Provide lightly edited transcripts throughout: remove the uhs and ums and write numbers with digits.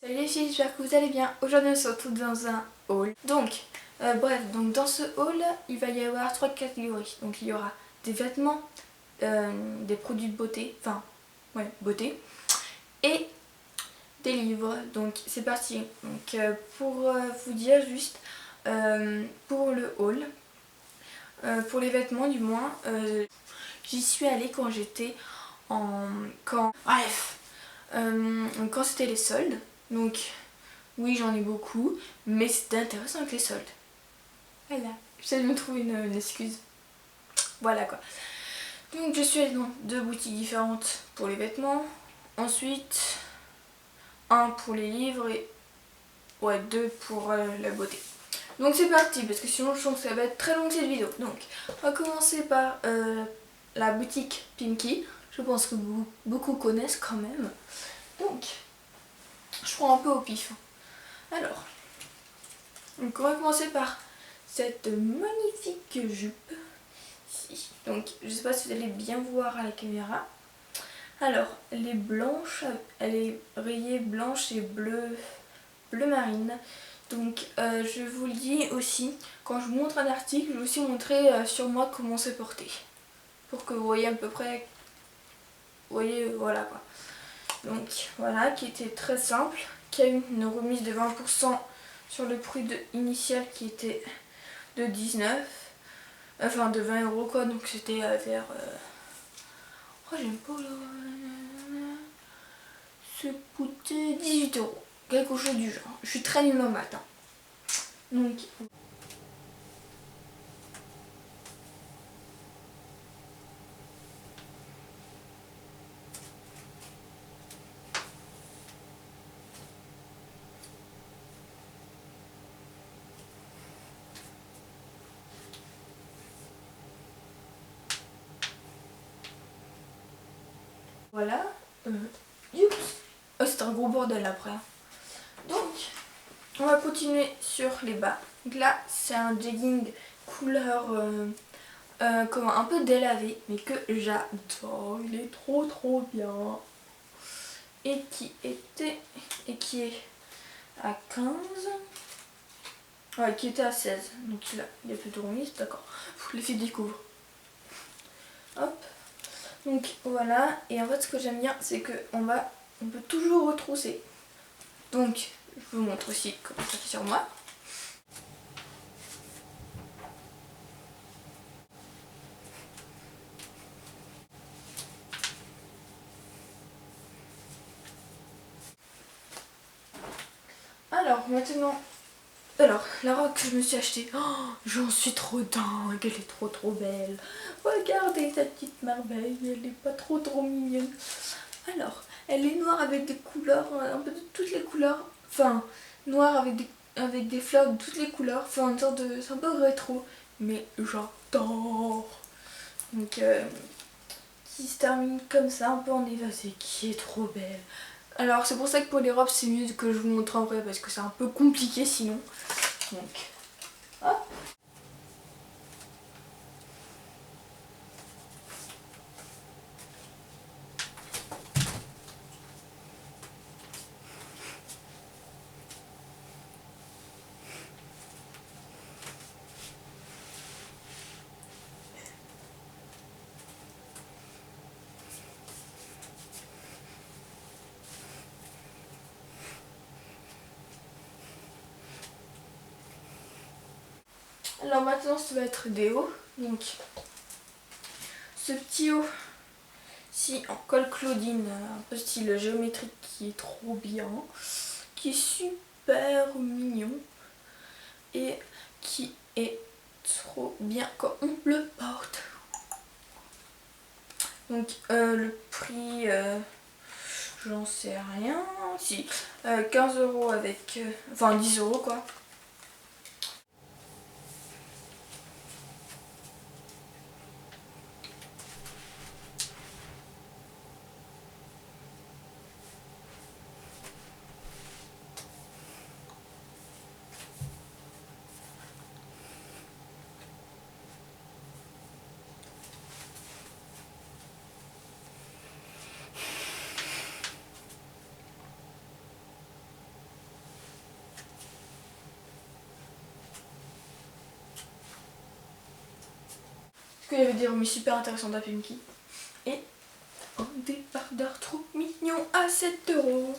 Salut les filles, j'espère que vous allez bien. Aujourd'hui on se retrouve dans un haul. Donc, donc dans ce haul, il va y avoir 3 catégories. Donc il y aura des vêtements, des produits de beauté, beauté, et des livres. Donc c'est parti. Donc pour vous dire juste, pour le haul, pour les vêtements du moins, j'y suis allée quand j'étais quand c'était les soldes. Donc oui, j'en ai beaucoup, mais c'était intéressant avec les soldes. Voilà, j'essaie de me trouver une excuse. Voilà quoi. Donc je suis allée dans 2 boutiques différentes pour les vêtements. Ensuite, un pour les livres et 2 pour la beauté. Donc c'est parti, parce que sinon je sens que ça va être très long cette vidéo. Donc on va commencer par la boutique Pinky. Je pense que beaucoup connaissent quand même. Donc je prends un peu au pif. Alors, donc on va commencer par cette magnifique jupe. Donc je sais pas si vous allez bien voir à la caméra. Alors elle est blanche, elle est rayée blanche et bleu marine. Donc je vous le dis aussi, quand je vous montre un article, je vais aussi montrer sur moi comment c'est porté. Pour que vous voyez à peu près, vous voyez, voilà quoi. Donc voilà, qui était très simple, qui a eu une remise de 20% sur le prix initial qui était de 19, enfin de 20 € quoi, donc c'était vers... Oh j'aime pas là... Ça coûtait 18 €, quelque chose du genre. Je suis très nulle en maths. Donc... Voilà. Oh, c'est un gros bordel après. Donc, on va continuer sur les bas. Donc là, c'est un jegging couleur un peu délavé, mais que j'adore. Il est trop bien. Et qui est à 15. Ouais, qui était à 16. Donc là, il y a plus de remise, d'accord. Les filles découvrent. Hop. Donc voilà, et en fait ce que j'aime bien c'est qu'on peut toujours retrousser. Donc je vous montre aussi comment ça fait sur moi. Alors maintenant, la robe que je me suis achetée, oh, j'en suis trop dingue, elle est trop belle. Regardez cette petite merveille, elle est pas trop mignonne. Alors, elle est noire avec des couleurs, un peu de toutes les couleurs, enfin noire avec des fleurs de toutes les couleurs, enfin une sorte de, c'est un peu rétro, mais j'adore. Donc qui se termine comme ça, un peu en évasé, qui est trop belle. Alors c'est pour ça que pour les robes c'est mieux que je vous montre en vrai parce que c'est un peu compliqué sinon. Donc hop. Alors maintenant ça va être des hauts. Donc ce petit haut ci en col Claudine, un peu style géométrique qui est trop bien, qui est super mignon et qui est trop bien quand on le porte. Donc le prix, j'en sais rien, si 15 € avec, enfin 10 € quoi. Parce qu'il y avait des remises super intéressantes à Pimki. Et un débardeur trop mignon à 7 €.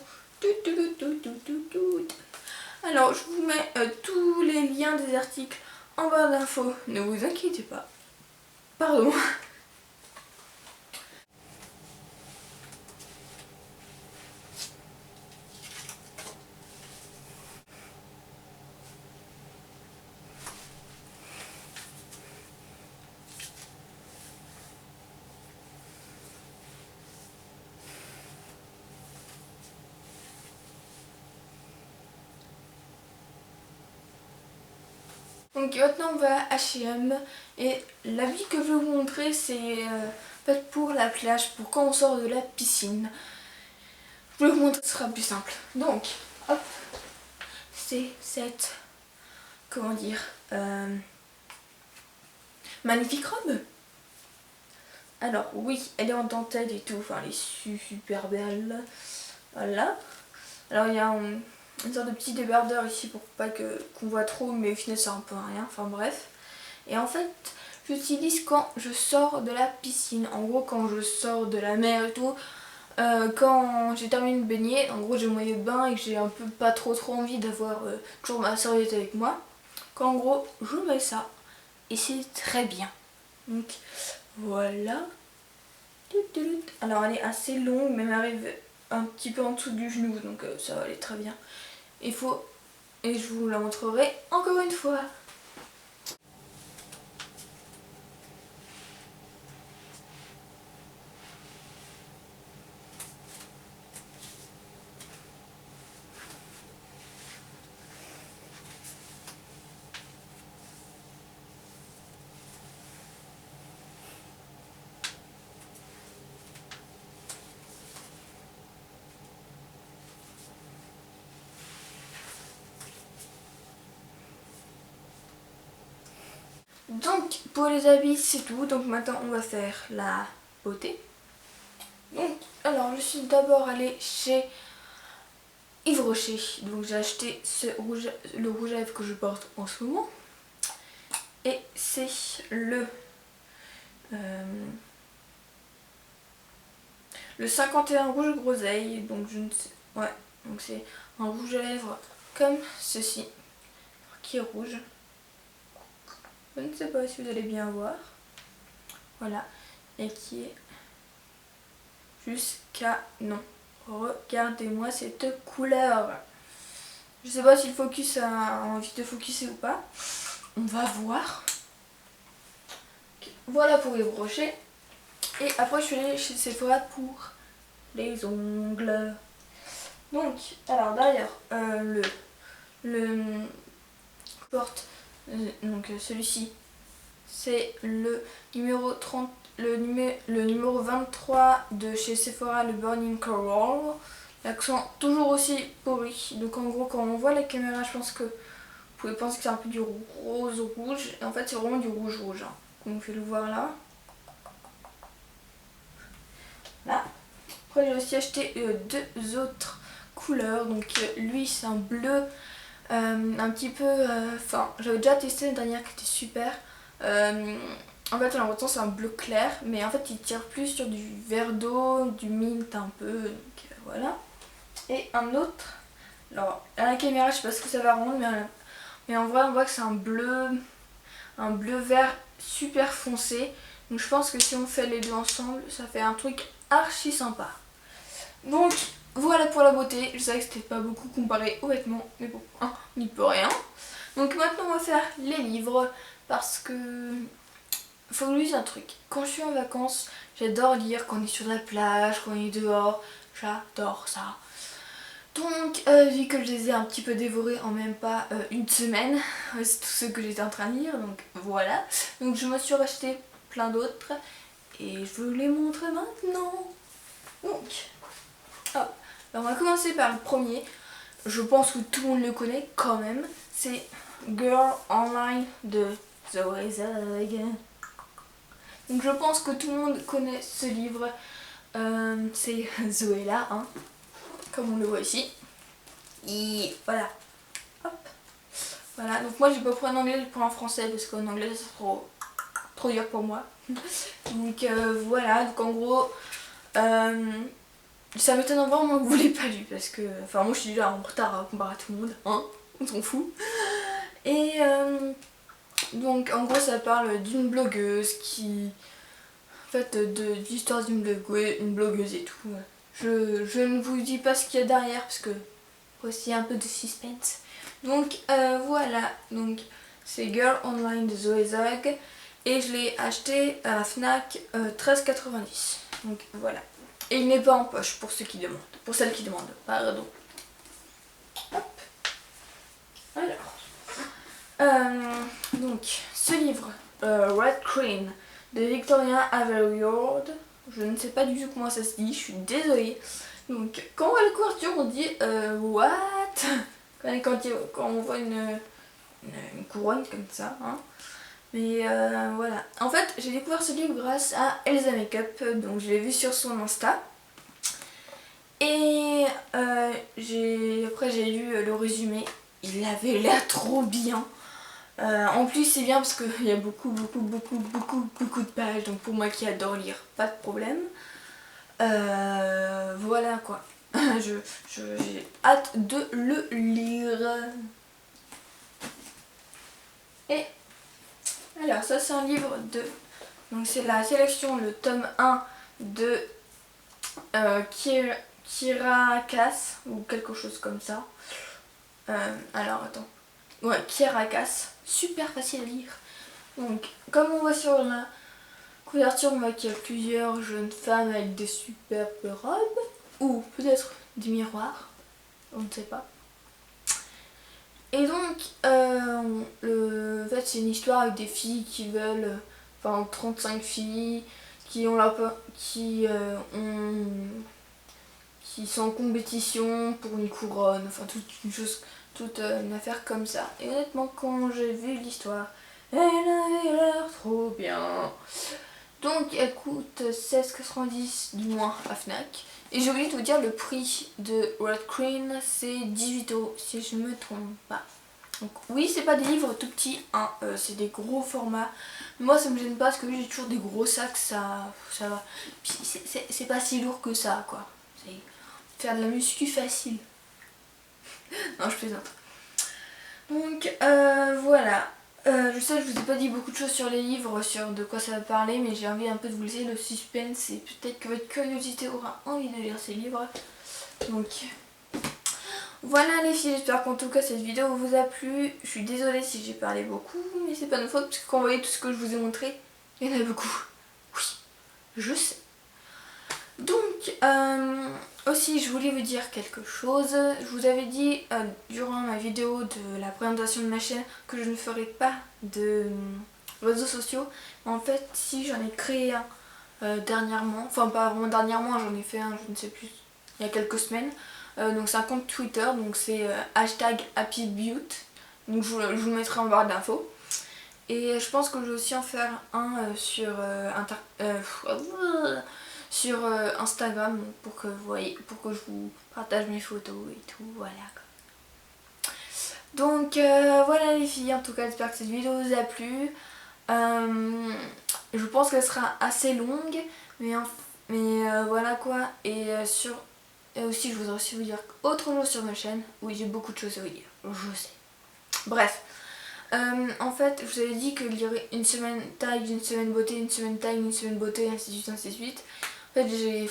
Alors je vous mets tous les liens des articles en barre d'infos, ne vous inquiétez pas. Pardon. Donc maintenant on va à H&M et l'habit que je vais vous montrer c'est fait pour la plage, pour quand on sort de la piscine. Je vais vous montrer, ce sera plus simple. Donc hop, c'est cette, comment dire, magnifique robe. Alors oui, elle est en dentelle et tout, enfin elle est super belle. Voilà. Alors il y a une sorte de petit débardeur ici pour pas qu'on voit trop, mais au final ça un peu rien, enfin bref. Et en fait, j'utilise quand je sors de la piscine, en gros quand je sors de la mer et tout, quand j'ai terminé de baigner, en gros j'ai mon maillot de bain et que j'ai un peu pas trop envie d'avoir toujours ma serviette avec moi. Quand en gros je mets ça et c'est très bien. Donc voilà. Alors elle est assez longue, mais elle arrive un petit peu en dessous du genou, donc ça va aller très bien. Et je vous la montrerai encore une fois. Donc pour les habits c'est tout, donc maintenant on va faire la beauté. Donc alors je suis d'abord allée chez Yves Rocher, donc j'ai acheté le rouge à lèvres que je porte en ce moment. Et c'est le 51 rouge groseille, donc je ne sais, ouais, donc c'est un rouge à lèvres comme ceci, qui est rouge. Je ne sais pas si vous allez bien voir. Voilà. Et qui est jusqu'à... Non. Regardez-moi cette couleur. Je sais pas si le focus a envie de focuser ou pas. On va voir. Voilà pour les brochets. Et après je suis allée chez Sephora pour les ongles. Donc, alors d'ailleurs, le porte, donc celui-ci, c'est le numéro 30, le numéro 23 de chez Sephora, le Burning Coral. L'accent toujours aussi pourri. Donc en gros quand on voit la caméra, je pense que vous pouvez penser que c'est un peu du rose rouge. Et en fait c'est vraiment du rouge rouge. Hein. Comme vous pouvez le voir là. Là. Après j'ai aussi acheté deux autres couleurs. Donc lui c'est un bleu un petit peu... Enfin j'avais déjà testé la dernière qui était super. En fait, en l'entend c'est un bleu clair, mais en fait il tire plus sur du vert d'eau, du mint un peu, donc voilà. Et un autre, alors à la caméra je sais pas ce que ça va rendre, mais en vrai on voit que c'est un bleu vert super foncé. Donc je pense que si on fait les deux ensemble, ça fait un truc archi sympa. Donc voilà pour la beauté, je savais que c'était pas beaucoup comparé aux vêtements, mais bon, hein, on n'y peut rien. Donc maintenant on va faire les livres, parce que... Faut que je vous dise un truc, quand je suis en vacances, j'adore lire quand on est sur la plage, quand on est dehors, j'adore ça. Donc vu que je les ai un petit peu dévorés en même pas une semaine, c'est tout ce que j'étais en train de lire, donc voilà. Donc je me suis racheté plein d'autres et je vous les montre maintenant. Donc, alors on va commencer par le premier, je pense que tout le monde le connaît quand même, c'est Girl Online de Zoé Zag. Donc je pense que tout le monde connaît ce livre, c'est Zoéla, hein, comme on le voit ici. Et voilà, hop, voilà, donc moi j'ai pas pris en anglais, je prends en français parce qu'en anglais c'est trop trop dur pour moi. Donc voilà, donc en gros, ça m'étonne vraiment que vous l'ayez pas lu parce que, enfin moi je suis déjà en retard comparé à tout le monde, hein, on s'en fout. Et donc en gros ça parle d'une blogueuse qui, en fait, de l'histoire d'une blogueuse et tout. Je ne vous dis pas ce qu'il y a derrière parce que aussi un peu de suspense. Donc voilà, donc c'est Girl Online de Zoé Zag et je l'ai acheté à la Fnac 13,90. Donc voilà. Et il n'est pas en poche pour ceux qui demandent, pour celles qui demandent. Pardon. Hop. Alors, donc ce livre, Red Queen de Victoria Aveyard. Je ne sais pas du tout comment ça se dit, je suis désolée. Donc quand on voit la couverture on dit what quand on voit une couronne comme ça, hein. Mais voilà. En fait j'ai découvert ce livre grâce à Elsa Makeup, donc je l'ai vu sur son Insta. Et après j'ai lu le résumé, il avait l'air trop bien. En plus c'est bien parce qu'il y a beaucoup de pages, donc pour moi qui adore lire, pas de problème. Voilà quoi. J'ai hâte de le lire. Et alors ça c'est un livre de... Donc c'est la sélection, le tome 1 de Kiera Cass ou quelque chose comme ça. Alors attends. Ouais, Kiera Cass. Super facile à lire. Donc comme on voit sur la couverture, on voit qu'il y a plusieurs jeunes femmes avec des superbes robes. Ou peut-être des miroirs. On ne sait pas. Et donc, en fait, c'est une histoire avec des filles qui veulent, enfin 35 filles qui sont en compétition pour une couronne, enfin toute une affaire comme ça. Et honnêtement, quand j'ai vu l'histoire, elle avait l'air trop bien. Donc, elle coûte 16,90 du moins à Fnac. Et j'ai oublié de vous dire, le prix de Red Queen c'est 18 € si je me trompe pas. Donc oui, c'est pas des livres tout petits, hein, c'est des gros formats. Moi ça me gêne pas parce que j'ai toujours des gros sacs, ça va. Puis c'est pas si lourd que ça quoi. C'est faire de la muscu facile. Non, je plaisante. Donc voilà. Je sais que je vous ai pas dit beaucoup de choses sur les livres, sur de quoi ça va parler, mais j'ai envie un peu de vous laisser le suspense et peut-être que votre curiosité aura envie de lire ces livres. Donc voilà les filles, j'espère qu'en tout cas cette vidéo vous a plu. Je suis désolée si j'ai parlé beaucoup, mais c'est pas de faute parce que quand vous voyez tout ce que je vous ai montré, il y en a beaucoup. Oui, je sais. Donc aussi je voulais vous dire quelque chose. Je vous avais dit durant ma vidéo de la présentation de ma chaîne que je ne ferai pas de réseaux sociaux. En fait si, j'en ai créé un dernièrement, enfin pas vraiment dernièrement, j'en ai fait un je ne sais plus il y a quelques semaines. Donc c'est un compte Twitter, donc c'est #HappyBeauty. Donc je vous le mettrai en barre d'infos. Et je pense que je vais aussi en faire un sur Instagram pour que vous voyez, pour que je vous partage mes photos et tout, voilà. Donc voilà les filles, en tout cas j'espère que cette vidéo vous a plu. Je pense qu'elle sera assez longue, mais voilà quoi. Et aussi je voudrais aussi vous dire autre chose sur ma chaîne. Oui, j'ai beaucoup de choses à vous dire, je sais. Bref. En fait, je vous avais dit qu'il y aurait une semaine taille, une semaine beauté, une semaine taille, une semaine beauté, ainsi de suite, ainsi de suite. En fait, j'ai...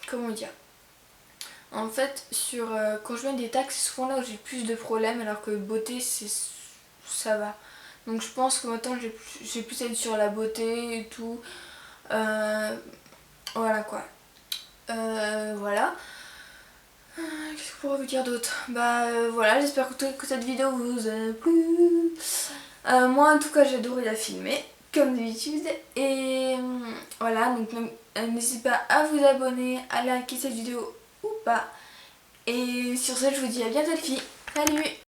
comment dire? En fait, quand je mets des tags, c'est souvent là où j'ai plus de problèmes, alors que beauté, ça va. Donc je pense que maintenant, j'ai plus à être sur la beauté et tout. Voilà quoi. Voilà. Qu'est-ce que je pourrais vous dire d'autre? Voilà, j'espère que cette vidéo vous a plu. Moi en tout cas j'ai adoré la filmer, comme d'habitude. Et voilà, donc n'hésitez pas à vous abonner, à liker cette vidéo ou pas. Et sur ce je vous dis à bientôt les filles. Salut!